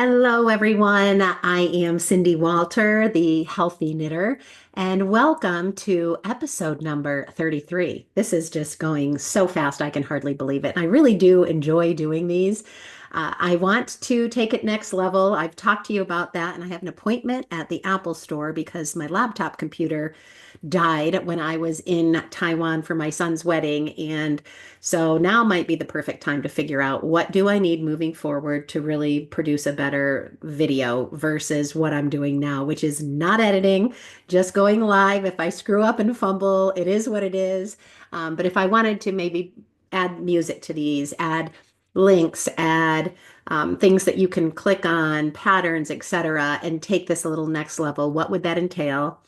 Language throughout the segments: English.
Hello, everyone. I am Cindy Walter, the Healthy Knitter, and welcome to episode number 33. This is just going so fast, I can hardly believe it. I really do enjoy doing these. I want to take it next level. I've talked to you about that, and I have an appointment at the Apple store because my laptop computer died when I was in Taiwan for my son's wedding. And so now might be the perfect time to figure out what do I need moving forward to really produce a better video versus what I'm doing now, which is not editing, just going live. If I screw up and fumble, it is what it is. But if I wanted to maybe add music to these, add links, add things that you can click on, patterns, etc., and take this a little next level, what would that entail?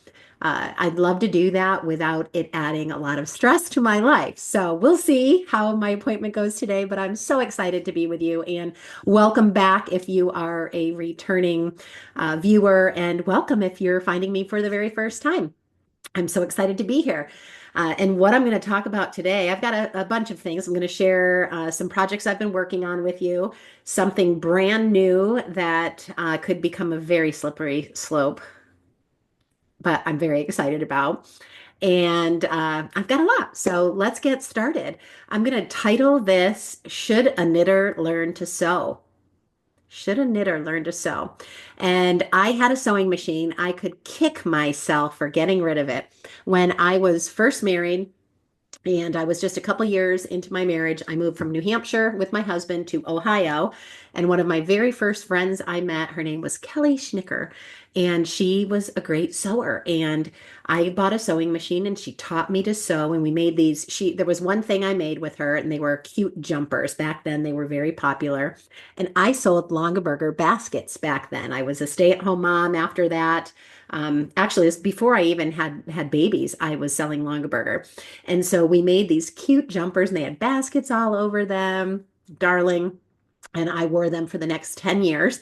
I'd love to do that without it adding a lot of stress to my life. So we'll see how my appointment goes today, but I'm so excited to be with you and welcome back if you are a returning viewer, and welcome if you're finding me for the very first time. I'm so excited to be here. And what I'm going to talk about today, I've got a bunch of things. I'm going to share some projects I've been working on with you, something brand new that could become a very slippery slope, but I'm very excited about. And I've got a lot. So let's get started. I'm going to title this, Should a Knitter Learn to Sew? Should a knitter learn to sew? And I had a sewing machine. I could kick myself for getting rid of it. When I was first married, and I was just a couple years into my marriage. I moved from New Hampshire with my husband to Ohio. And one of my very first friends I met, her name was Kelly Schnicker, and she was a great sewer. And I bought a sewing machine and she taught me to sew. And we made these, there was one thing I made with her, and they were cute jumpers. Back then, they were very popular. And I sold Longaberger baskets back then. I was a stay-at-home mom after that. Actually, it's before I even had babies, I was selling Longaberger. And so we made these cute jumpers and they had baskets all over them. Darling. And I wore them for the next 10 years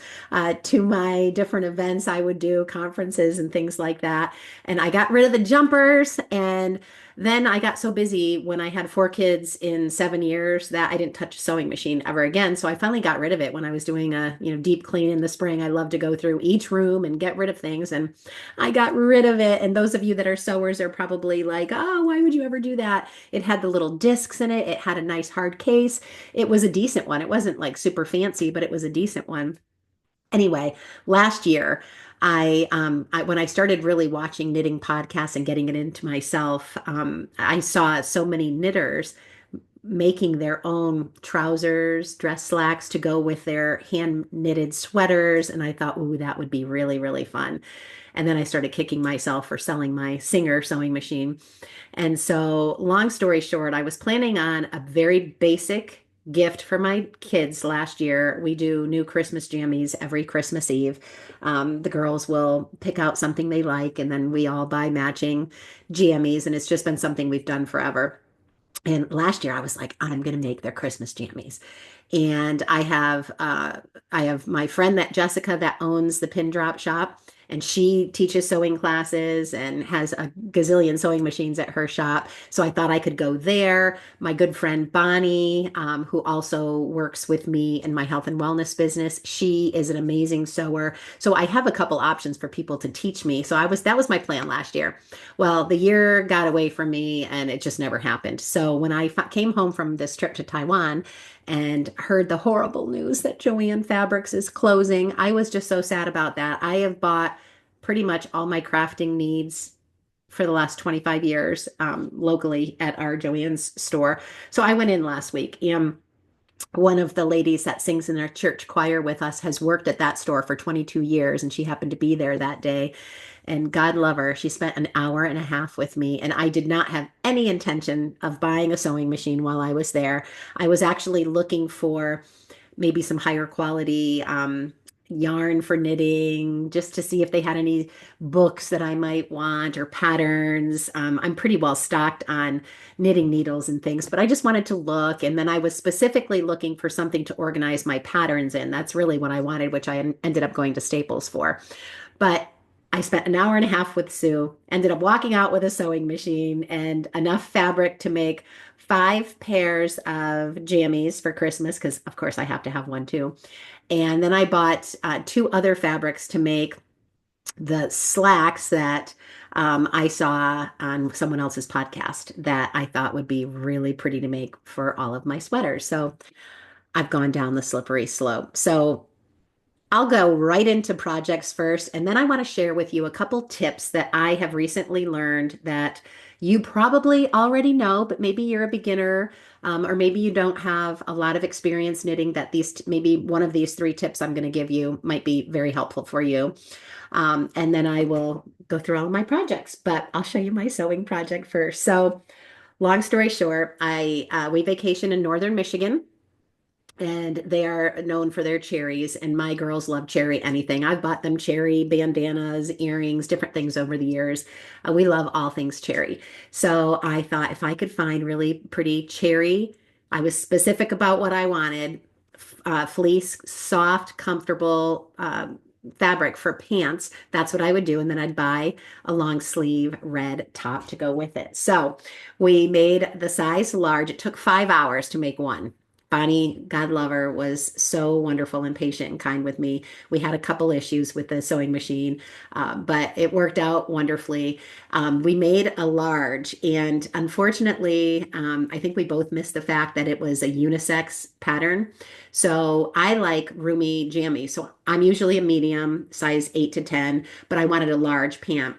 to my different events I would do, conferences and things like that. And I got rid of the jumpers. And then I got so busy when I had four kids in 7 years that I didn't touch a sewing machine ever again. So I finally got rid of it when I was doing a deep clean in the spring. I love to go through each room and get rid of things. And I got rid of it. And those of you that are sewers are probably like, oh, why would you ever do that? It had the little discs in it. It had a nice hard case. It was a decent one. It wasn't like super fancy, but it was a decent one. Anyway, last year, when I started really watching knitting podcasts and getting it into myself, I saw so many knitters making their own trousers, dress slacks to go with their hand knitted sweaters. And I thought, ooh, that would be really, really fun. And then I started kicking myself for selling my Singer sewing machine. And so, long story short, I was planning on a very basic gift for my kids last year. We do new Christmas jammies every Christmas Eve. The girls will pick out something they like, and then we all buy matching jammies. And it's just been something we've done forever. And last year I was like, I'm going to make their Christmas jammies. And I have my friend that Jessica that owns the pin drop shop, and she teaches sewing classes and has a gazillion sewing machines at her shop. So I thought I could go there. My good friend Bonnie, who also works with me in my health and wellness business, she is an amazing sewer. So I have a couple options for people to teach me. So that was my plan last year. Well, the year got away from me and it just never happened. So when I came home from this trip to Taiwan and heard the horrible news that Joann Fabrics is closing, I was just so sad about that. I have bought pretty much all my crafting needs for the last 25 years locally at our Joann's store. So I went in last week, and one of the ladies that sings in our church choir with us has worked at that store for 22 years, and she happened to be there that day. And God love her, she spent an hour and a half with me, and I did not have any intention of buying a sewing machine while I was there. I was actually looking for maybe some higher quality yarn for knitting, just to see if they had any books that I might want or patterns. I'm pretty well stocked on knitting needles and things, but I just wanted to look. And then I was specifically looking for something to organize my patterns in. That's really what I wanted, which I ended up going to Staples for. But I spent an hour and a half with Sue, ended up walking out with a sewing machine and enough fabric to make 5 pairs of jammies for Christmas, because of course I have to have one too. And then I bought 2 other fabrics to make the slacks that I saw on someone else's podcast that I thought would be really pretty to make for all of my sweaters. So I've gone down the slippery slope. So I'll go right into projects first, and then I want to share with you a couple tips that I have recently learned that you probably already know, but maybe you're a beginner, or maybe you don't have a lot of experience knitting, that maybe one of these 3 tips I'm going to give you might be very helpful for you. And then I will go through all of my projects, but I'll show you my sewing project first. So, long story short, we vacation in northern Michigan, and they are known for their cherries. And my girls love cherry anything. I've bought them cherry bandanas, earrings, different things over the years. We love all things cherry. So I thought if I could find really pretty cherry, I was specific about what I wanted. Fleece, soft, comfortable fabric for pants. That's what I would do. And then I'd buy a long sleeve red top to go with it. So we made the size large. It took 5 hours to make one. Bonnie, God love her, was so wonderful and patient and kind with me. We had a couple issues with the sewing machine, but it worked out wonderfully. We made a large, and unfortunately, I think we both missed the fact that it was a unisex pattern. So I like roomy jammies. So I'm usually a medium, size 8 to 10, but I wanted a large pant.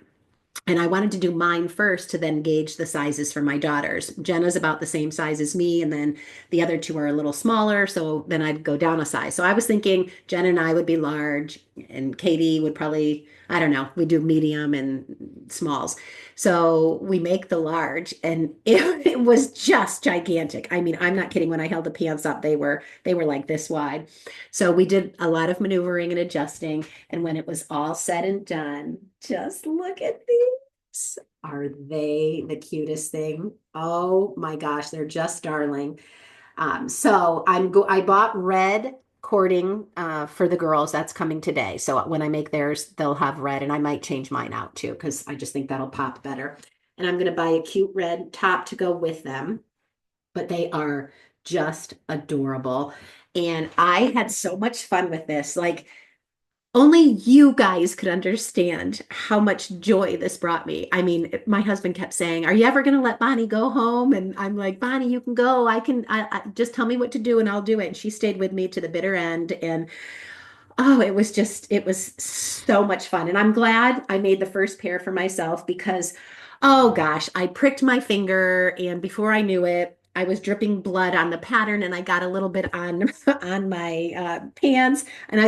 And I wanted to do mine first to then gauge the sizes for my daughters. Jenna's about the same size as me, and then the other 2 are a little smaller. So then I'd go down a size. So I was thinking Jenna and I would be large, and Katie would probably, I don't know, we do medium and smalls. So we make the large, and it was just gigantic. I mean, I'm not kidding. When I held the pants up, they were like this wide. So we did a lot of maneuvering and adjusting. And when it was all said and done, just look at these. Are they the cutest thing? Oh my gosh, they're just darling. So I bought red cording for the girls. That's coming today. So when I make theirs, they'll have red, and I might change mine out too because I just think that'll pop better. And I'm going to buy a cute red top to go with them, but they are just adorable. And I had so much fun with this. Like, only you guys could understand how much joy this brought me. I mean, my husband kept saying, "Are you ever going to let Bonnie go home?" And I'm like, "Bonnie, you can go. I just tell me what to do and I'll do it." And she stayed with me to the bitter end. And oh, it was so much fun. And I'm glad I made the first pair for myself because, oh gosh, I pricked my finger, and before I knew it, I was dripping blood on the pattern, and I got a little bit on on my pants. And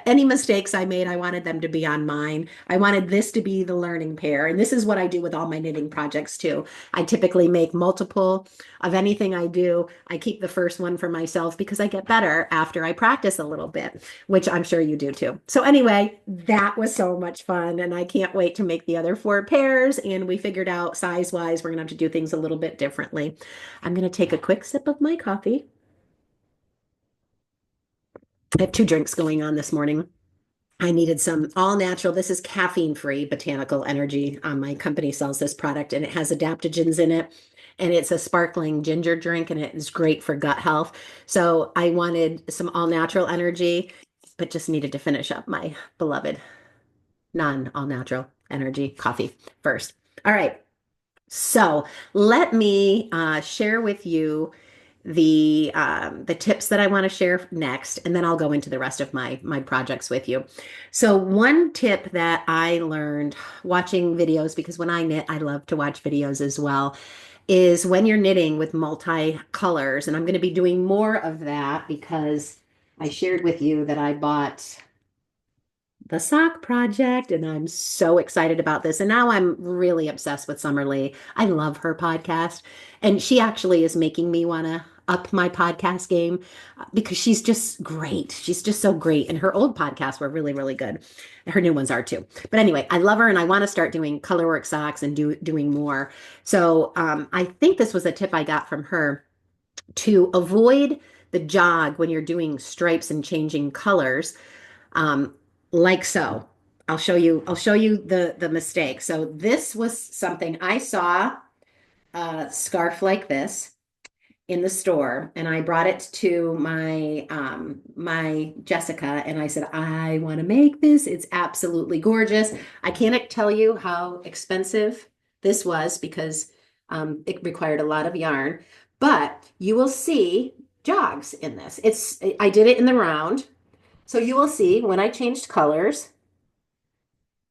any mistakes I made, I wanted them to be on mine. I wanted this to be the learning pair. And this is what I do with all my knitting projects too. I typically make multiple of anything I do. I keep the first one for myself because I get better after I practice a little bit, which I'm sure you do too. So anyway, that was so much fun, and I can't wait to make the other 4 pairs. And we figured out size wise, we're gonna have to do things a little bit differently. I'm gonna take a quick sip of my coffee. I have 2 drinks going on this morning. I needed some all natural. This is caffeine free botanical energy. My company sells this product, and it has adaptogens in it. And it's a sparkling ginger drink, and it is great for gut health. So I wanted some all natural energy, but just needed to finish up my beloved non all natural energy coffee first. All right. So let me share with you the tips that I want to share next, and then I'll go into the rest of my projects with you. So one tip that I learned watching videos, because when I knit, I love to watch videos as well, is when you're knitting with multi-colors, and I'm going to be doing more of that because I shared with you that I bought the sock project, and I'm so excited about this. And now I'm really obsessed with Summer Lee. I love her podcast, and she actually is making me want to up my podcast game because she's just great. She's just so great. And her old podcasts were really, really good. Her new ones are too. But anyway, I love her, and I want to start doing colorwork socks and doing more. So I think this was a tip I got from her to avoid the jog when you're doing stripes and changing colors, um, like so. I'll show you the mistake. So this was something I saw a scarf like this in the store, and I brought it to my Jessica, and I said, I want to make this. It's absolutely gorgeous. I can't tell you how expensive this was because it required a lot of yarn, but you will see jogs in this. I did it in the round. So you will see when I changed colors,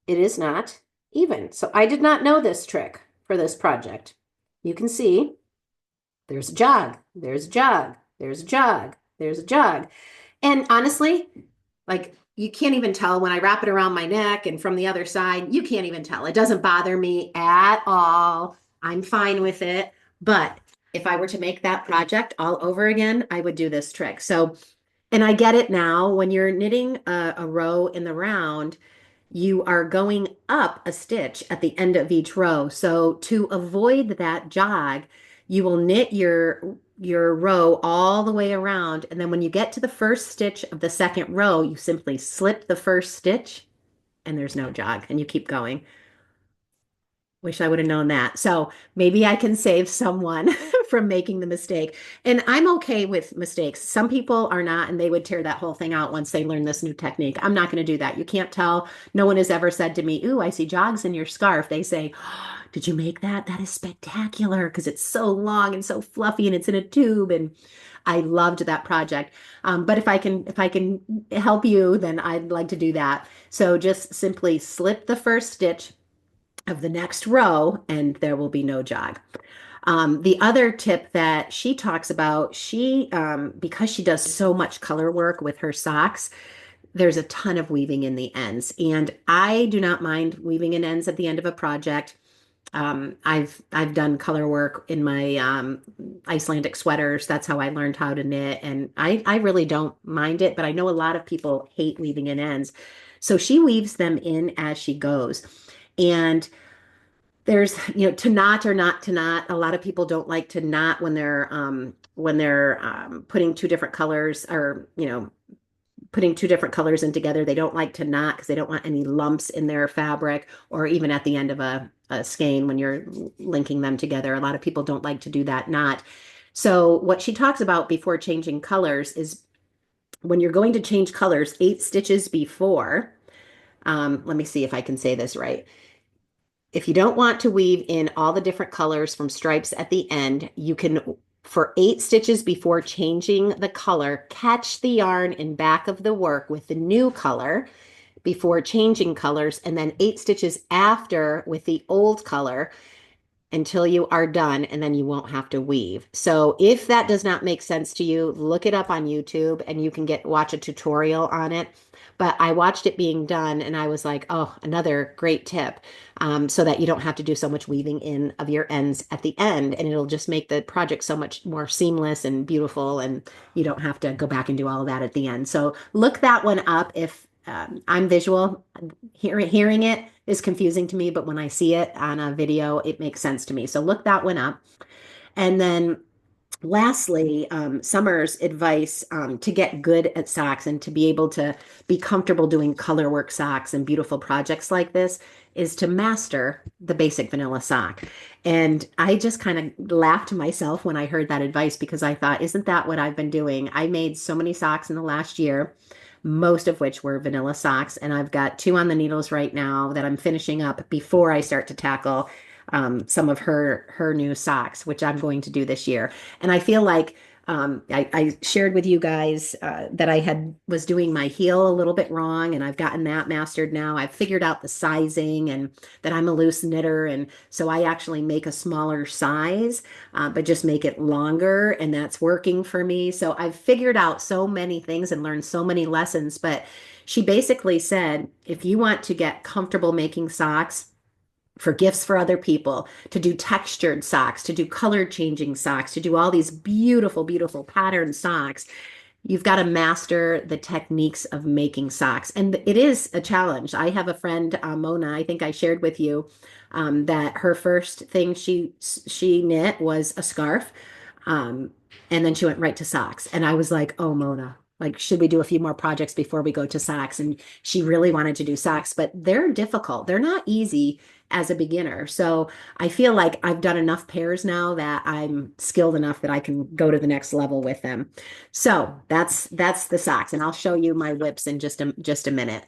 it is not even. So I did not know this trick for this project. You can see there's a jog, there's a jog, there's a jog, there's a jog. And honestly, like you can't even tell when I wrap it around my neck and from the other side, you can't even tell. It doesn't bother me at all. I'm fine with it. But if I were to make that project all over again, I would do this trick. So, and I get it now when you're knitting a row in the round, you are going up a stitch at the end of each row. So to avoid that jog, you will knit your row all the way around. And then when you get to the first stitch of the second row, you simply slip the first stitch and there's no jog and you keep going. Wish I would have known that. So maybe I can save someone from making the mistake. And I'm okay with mistakes. Some people are not, and they would tear that whole thing out once they learn this new technique. I'm not going to do that. You can't tell. No one has ever said to me, "Ooh, I see jogs in your scarf." They say, "Oh, did you make that? That is spectacular because it's so long and so fluffy and it's in a tube." And I loved that project. But if I can help you, then I'd like to do that. So just simply slip the first stitch of the next row and there will be no jog. The other tip that she talks about, because she does so much color work with her socks, there's a ton of weaving in the ends. And I do not mind weaving in ends at the end of a project. I've done color work in my Icelandic sweaters. That's how I learned how to knit. And I really don't mind it, but I know a lot of people hate weaving in ends. So she weaves them in as she goes. And there's, to knot or not to knot. A lot of people don't like to knot when they're putting two different colors or, putting two different colors in together. They don't like to knot because they don't want any lumps in their fabric or even at the end of a skein when you're linking them together. A lot of people don't like to do that knot. So what she talks about before changing colors is when you're going to change colors 8 stitches before, let me see if I can say this right. If you don't want to weave in all the different colors from stripes at the end, you can, for 8 stitches before changing the color, catch the yarn in back of the work with the new color before changing colors, and then 8 stitches after with the old color until you are done, and then you won't have to weave. So if that does not make sense to you, look it up on YouTube and you can watch a tutorial on it. But I watched it being done and I was like, oh, another great tip, so that you don't have to do so much weaving in of your ends at the end, and it'll just make the project so much more seamless and beautiful, and you don't have to go back and do all of that at the end. So look that one up if I'm visual. Hearing it is confusing to me, but when I see it on a video, it makes sense to me. So look that one up. And then lastly, Summer's advice to get good at socks and to be able to be comfortable doing color work socks and beautiful projects like this is to master the basic vanilla sock. And I just kind of laughed to myself when I heard that advice because I thought, isn't that what I've been doing? I made so many socks in the last year, most of which were vanilla socks. And I've got 2 on the needles right now that I'm finishing up before I start to tackle some of her new socks, which I'm going to do this year. And I feel like I shared with you guys that I was doing my heel a little bit wrong, and I've gotten that mastered now. I've figured out the sizing and that I'm a loose knitter, and so I actually make a smaller size, but just make it longer, and that's working for me. So I've figured out so many things and learned so many lessons. But she basically said, if you want to get comfortable making socks, for gifts for other people, to do textured socks, to do color changing socks, to do all these beautiful, beautiful pattern socks, you've got to master the techniques of making socks. And it is a challenge. I have a friend, Mona, I think I shared with you that her first thing she knit was a scarf. Um, and then she went right to socks. And I was like, oh, Mona, like, should we do a few more projects before we go to socks? And she really wanted to do socks, but they're difficult. They're not easy as a beginner. So I feel like I've done enough pairs now that I'm skilled enough that I can go to the next level with them. So that's the socks, and I'll show you my whips in just a minute.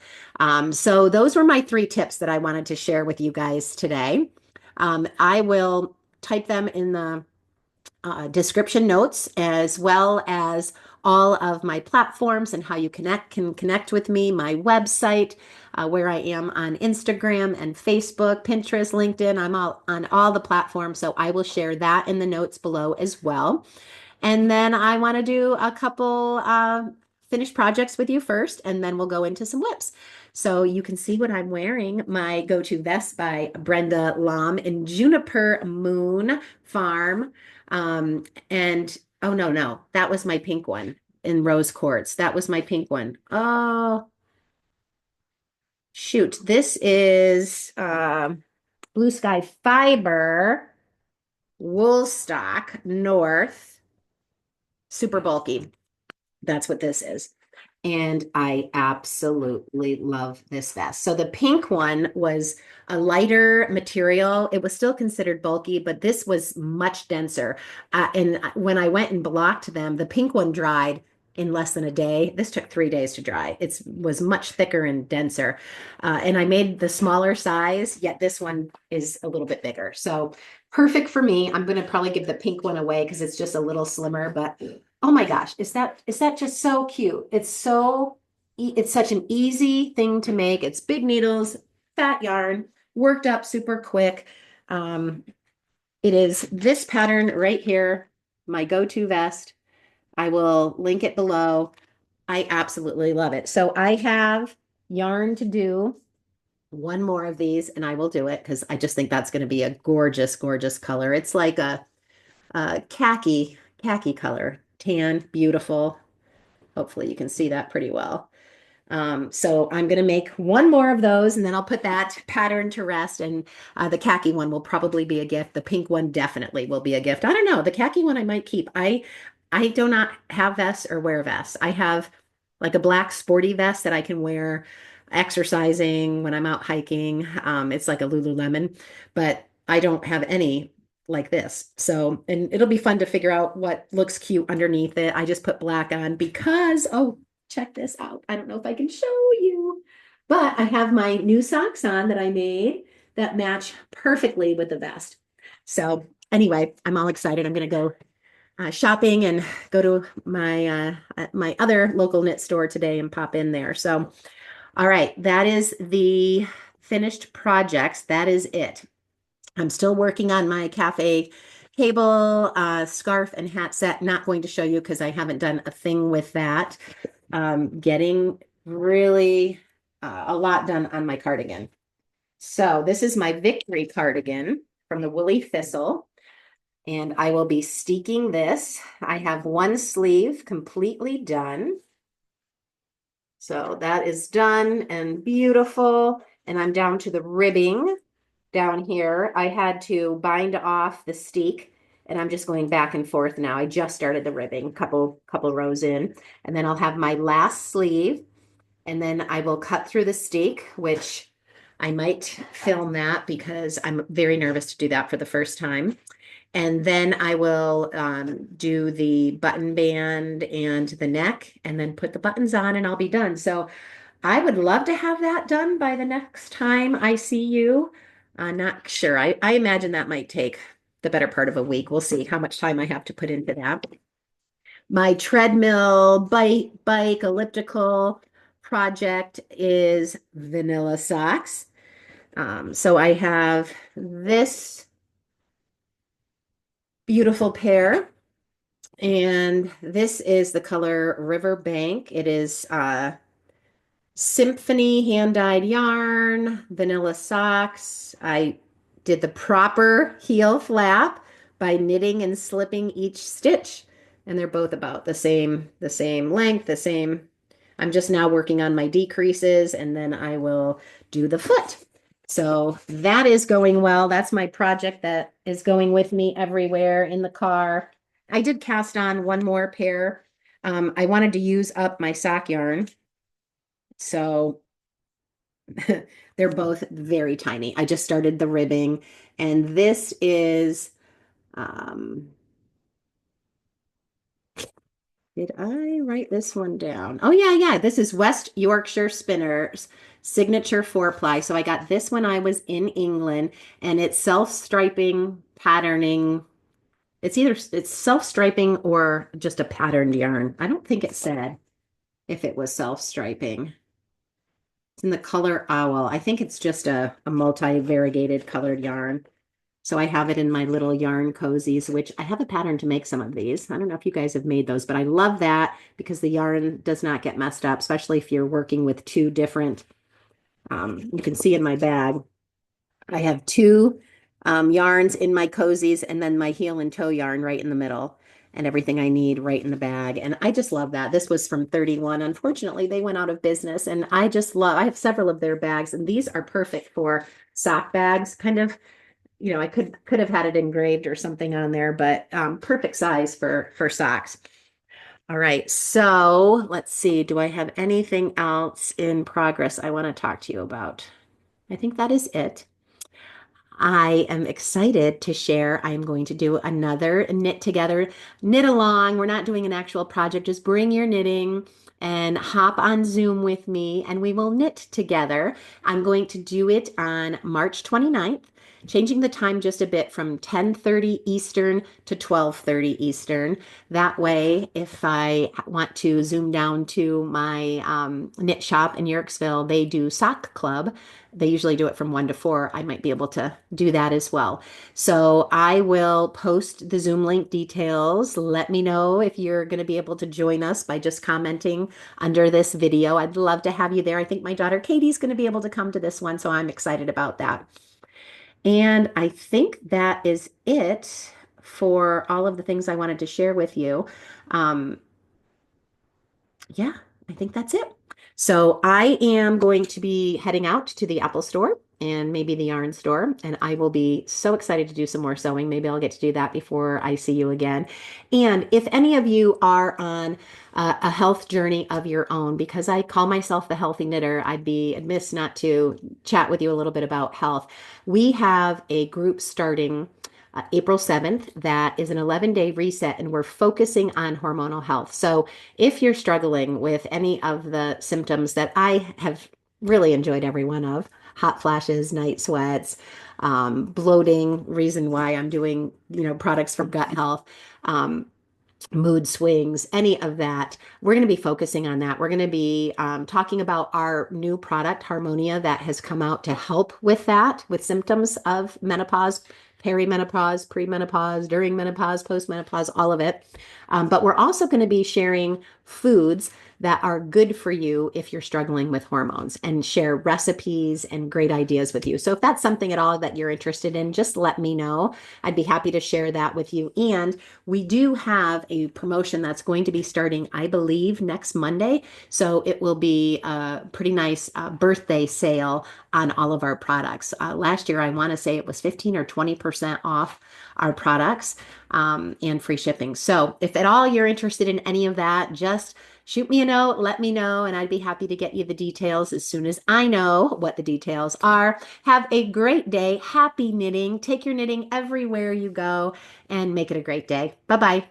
So those were my three tips that I wanted to share with you guys today. I will type them in the description notes, as well as all of my platforms and how you can connect with me, my website, where I am on Instagram and Facebook, Pinterest, LinkedIn. I'm all on all the platforms, so I will share that in the notes below as well. And then I want to do a couple finished projects with you first, and then we'll go into some whips. So you can see what I'm wearing. My go-to vest by Brenda Lom in Juniper Moon Farm. And oh, no, no, that was my pink one in rose quartz. That was my pink one. Oh, shoot. This is Blue Sky Fiber Woolstock North, super bulky. That's what this is. And I absolutely love this vest. So the pink one was a lighter material. It was still considered bulky, but this was much denser. And when I went and blocked them, the pink one dried in less than a day. This took 3 days to dry. It was much thicker and denser. And I made the smaller size, yet this one is a little bit bigger. So perfect for me. I'm going to probably give the pink one away because it's just a little slimmer, but oh my gosh, is that just so cute? It's such an easy thing to make. It's big needles, fat yarn, worked up super quick. Um, it is this pattern right here, my go-to vest. I will link it below. I absolutely love it. So I have yarn to do one more of these, and I will do it because I just think that's going to be a gorgeous, gorgeous color. It's like a khaki color, tan, beautiful. Hopefully you can see that pretty well. So I'm going to make one more of those, and then I'll put that pattern to rest. And the khaki one will probably be a gift. The pink one definitely will be a gift. I don't know. The khaki one I might keep. I do not have vests or wear vests. I have like a black sporty vest that I can wear exercising when I'm out hiking. It's like a Lululemon, but I don't have any like this. So, and it'll be fun to figure out what looks cute underneath it. I just put black on because, oh, check this out. I don't know if I can show you, but I have my new socks on that I made that match perfectly with the vest. So anyway, I'm all excited. I'm going to go shopping and go to my other local knit store today and pop in there. So, all right, that is the finished projects. That is it. I'm still working on my cafe cable, scarf, and hat set. Not going to show you because I haven't done a thing with that. Getting really a lot done on my cardigan. So this is my victory cardigan from the Woolly Thistle. And I will be steeking this. I have one sleeve completely done. So that is done and beautiful. And I'm down to the ribbing down here. I had to bind off the steek, and I'm just going back and forth now. I just started the ribbing, couple rows in, and then I'll have my last sleeve, and then I will cut through the steek, which I might film that because I'm very nervous to do that for the first time. And then I will do the button band and the neck, and then put the buttons on, and I'll be done. So I would love to have that done by the next time I see you. I'm not sure. I imagine that might take the better part of a week. We'll see how much time I have to put into that. My treadmill, bike, elliptical project is vanilla socks. So I have this beautiful pair, and this is the color Riverbank. It is Symphony hand-dyed yarn, vanilla socks. I did the proper heel flap by knitting and slipping each stitch. And they're both about the same length, the same. I'm just now working on my decreases, and then I will do the foot. So that is going well. That's my project that is going with me everywhere in the car. I did cast on one more pair I wanted to use up my sock yarn, so they're both very tiny. I just started the ribbing, and this is, um, did I write this one down? Oh, yeah, yeah. This is West Yorkshire Spinners Signature Four Ply. So I got this when I was in England, and it's self-striping patterning. It's self-striping or just a patterned yarn. I don't think it said if it was self-striping. It's in the color owl. I think it's just a multi-variegated colored yarn. So I have it in my little yarn cozies, which I have a pattern to make some of these. I don't know if you guys have made those, but I love that because the yarn does not get messed up, especially if you're working with two different, you can see in my bag, I have two yarns in my cozies and then my heel and toe yarn right in the middle and everything I need right in the bag. And I just love that. This was from 31. Unfortunately, they went out of business and I have several of their bags and these are perfect for sock bags, kind of, I could have had it engraved or something on there, but perfect size for socks. All right, so let's see. Do I have anything else in progress I want to talk to you about? I think that is it. I am excited to share. I am going to do another knit together, knit along. We're not doing an actual project. Just bring your knitting and hop on Zoom with me and we will knit together. I'm going to do it on March 29th, changing the time just a bit from 10:30 Eastern to 12:30 Eastern. That way, if I want to zoom down to my knit shop in Yorksville, they do sock club. They usually do it from 1 to 4. I might be able to do that as well. So I will post the Zoom link details. Let me know if you're going to be able to join us by just commenting under this video. I'd love to have you there. I think my daughter Katie's going to be able to come to this one, so I'm excited about that. And I think that is it for all of the things I wanted to share with you. Um, yeah, I think that's it. So I am going to be heading out to the Apple store and maybe the yarn store, and I will be so excited to do some more sewing. Maybe I'll get to do that before I see you again. And if any of you are on a health journey of your own, because I call myself the healthy knitter, I'd be amiss not to chat with you a little bit about health. We have a group starting April 7th. That is an 11-day reset, and we're focusing on hormonal health. So if you're struggling with any of the symptoms that I have really enjoyed every one of, hot flashes, night sweats, bloating, reason why I'm doing, products for gut health, mood swings, any of that. We're going to be focusing on that. We're going to be talking about our new product, Harmonia, that has come out to help with that, with symptoms of menopause, perimenopause, premenopause, during menopause, postmenopause, all of it. But we're also going to be sharing foods that are good for you if you're struggling with hormones and share recipes and great ideas with you. So if that's something at all that you're interested in, just let me know. I'd be happy to share that with you. And we do have a promotion that's going to be starting, I believe, next Monday. So it will be a pretty nice birthday sale on all of our products. Last year, I want to say it was 15 or 20% off our products and free shipping. So if at all you're interested in any of that, just shoot me a note, let me know, and I'd be happy to get you the details as soon as I know what the details are. Have a great day. Happy knitting. Take your knitting everywhere you go and make it a great day. Bye-bye.